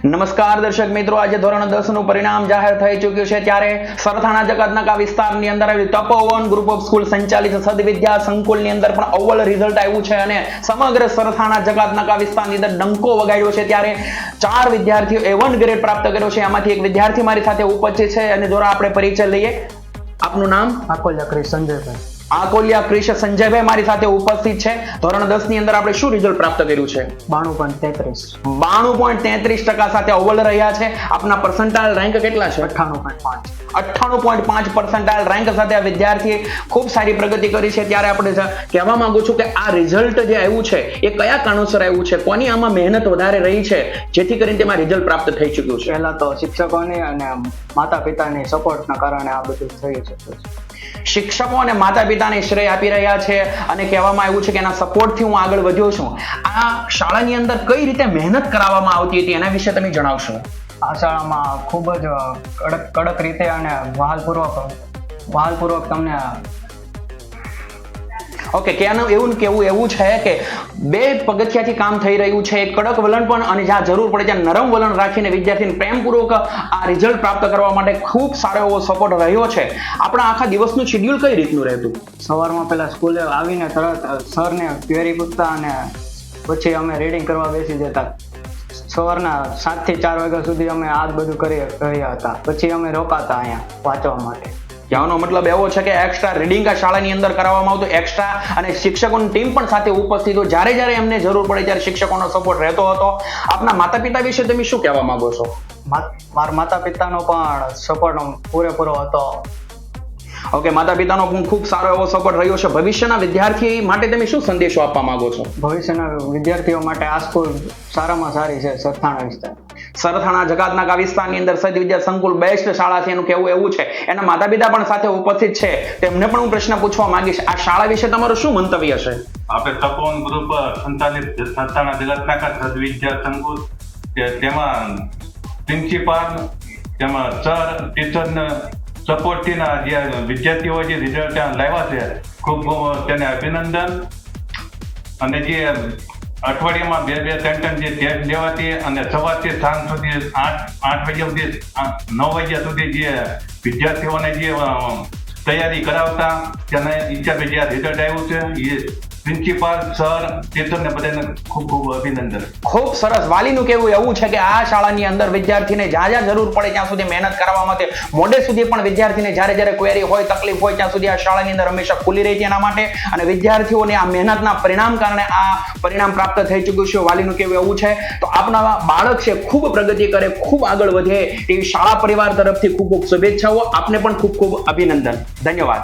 નમસ્કાર દર્શક મિત્રો, આજે ધોરણ 10 નું પરિણામ જાહેર થઈ ચૂક્યું છે ત્યારે સરથાણા જકાતનાકા વિસ્તારની અંદર આવેલી તપોવન ગ્રુપ ઓફ સ્કૂલ સંચાલિત સદવિદ્યા સંકુલની અંદર પણ અવ્વલ રિઝલ્ટ આવ્યું છે અને સમગ્ર સરથાણા જકાતનાકા વિસ્તારની અંદર ડંકો વગાડ્યો છે ત્યારે 4 વિદ્યાર્થીઓ A1 ગ્રેડ પ્રાપ્ત કર્યો છે. આમાંથી એક વિદ્યાર્થી મારી સાથે ઉપસ્થિત છે અને જોરા આપણે પરિચય લઈએ. આપનું નામ? આકોલિયા ક્રિશ સંજયભાઈ. આકોલિયા ક્રિશ સંજયભાઈ મારી સાથે ઉપસ્થિત છે. ધોરણ 10 ની અંદર આપણે શું રિઝલ્ટ પ્રાપ્ત કર્યું છે? 92.33. 92.33% સાથે અવ્વલ રહ્યા છે. આપના પર્સન્ટાઇલ રેન્ક કેટલા છે? 98.5. 98.5% રેન્ક સાથે આ વિદ્યાર્થીએ ખૂબ સારી પ્રગતિ કરી છે. ત્યારે આપણે કહેવા માંગુ છું કે આ રિઝલ્ટ જે આવ્યું છે એ કયા કારણોસર આવ્યું છે, કોની આમાં મહેનત વધારે રહી છે જેથી કરીને તેમાં રિઝલ્ટ પ્રાપ્ત થઈ ચૂક્યું છે? પહેલા તો શિક્ષકોની અને માતા પિતાની સપોર્ટના કારણે આ બધું થયું છે. શિક્ષકો અને માતા પિતાને શ્રેય આપી રહ્યા છે અને કહેવામાં આવ્યું છે કે એના સપોર્ટથી હું આગળ વધ્યો છું. આ શાળાની અંદર કઈ રીતે મહેનત કરાવવામાં આવતી હતી એના વિશે તમે જણાવશો? આ શાળામાં ખૂબ જ કડક રીતે અને વહાલપૂર્વક તમને ઓકે કે એવું છે કે 2 પગથિયાથી કામ થઈ રહ્યું છે. એક કડક વલણ પણ અને જ્યાં જરૂર પડે ત્યાં નરમ વલણ રાખીને વિદ્યાર્થીને પ્રેમપૂર્વક આ રિઝલ્ટ પ્રાપ્ત કરવા માટે ખૂબ સારો એવો સપોર્ટ રહ્યો છે. આપણા આખા દિવસનું શેડ્યુલ કઈ રીતનું રહેતું? સવારમાં પહેલા સ્કૂલે આવીને તરત સરને ક્વેરી પૂછતા અને પછી અમે રીડિંગ કરવા બેસી જતા. સવારના 7 થી 4 વાગ્યા સુધી અમે આ બધું કરી રહ્યા હતા. પછી અમે રોકાતા અહીંયા વાંચવા માટે. કહેવાનો મતલબ એવો છે કે એક્સ્ટ્રા રીડિંગ આ શાળાની અંદર કરવામાં આવતું, એક્સ્ટ્રા અને શિક્ષકોની ટીમ પણ સાથે ઉપસ્થિત હોય. જ્યારે એમને જરૂર પડે ત્યારે શિક્ષકોનો સપોર્ટ રહેતો હતો. આપના માતા પિતા વિશે તમે શું કહેવા માંગો છો? મારા માતા પિતાનો પણ સપોર્ટ પૂરેપૂરો હતો. ઓકે, માતા પિતાનો પણ ખૂબ સારો એવો સપોર્ટ રહ્યો છે. ભવિષ્યના વિદ્યાર્થી માટે તમે શું સંદેશો આપવા માંગો છો? ભવિષ્યના વિદ્યાર્થીઓ માટે આ સ્કૂલ સારામાં સારી છે. સરથાણા વિસ્તાર, સરથાણા જકાતનાકા વિસ્તારની અંદર સદવિદ્યા સંકુલ બેસ્ટ શાળા છે એનું કહેવું એવું છે. એના માતા પિતા પણ સાથે ઉપસ્થિત છે. તેમને પણ હું પ્રશ્ન પૂછવા માંગીશ. આ શાળા વિશે તમારું શું મંતવ્ય છે? આપણે તપોવન ગ્રુપ સંચાલિત સરથાણા જકાતનાકા સદવિદ્યા સંકુલ તેમાં પ્રિન્સિપાલ, તેમાં સર, ટીચરને સપોર્ટથી જે વિદ્યાર્થીઓ જે રિઝલ્ટ લાવ્યા છે ખૂબ તેને અભિનંદન. અને જે અઠવાડિયામાં 2-3 જે ટેસ્ટ લેવાતી અને સવારથી સાંજ સુધી 8 વાગ્યા સુધી 9 વાગ્યા સુધી જે વિદ્યાર્થીઓને જે તૈયારી કરાવતા તેને હિસાબે જે રિઝલ્ટ આવ્યું છે એ પ્રિન્સિપાલ, સર, ટીચરને બધાને ખૂબ અભિનંદન. ખૂબ સરસ. વાલીનું કહેવું એવું છે કે આ શાળાની અંદર વિદ્યાર્થીને જ્યાં જરૂર પડે ત્યાં સુધી મહેનત કરવા માટે મોડે સુધી પણ વિદ્યાર્થીને જ્યારે ક્વેરી હોય, તકલીફ હોય ત્યાં સુધી આ શાળાની અંદર હંમેશા ખુલ્લી રહી તેના માટે અને વિદ્યાર્થીઓને આ મહેનતના પરિણામ કારણે આ પરિણામ પ્રાપ્ત થઈ ચૂક્યું છે. વાલીનું કહેવું એવું છે. તો આપના બાળક છે ખૂબ પ્રગતિ કરે, ખૂબ આગળ વધે તેવી શાળા પરિવાર તરફથી ખૂબ શુભેચ્છાઓ. આપને પણ ખૂબ અભિનંદન. ધન્યવાદ.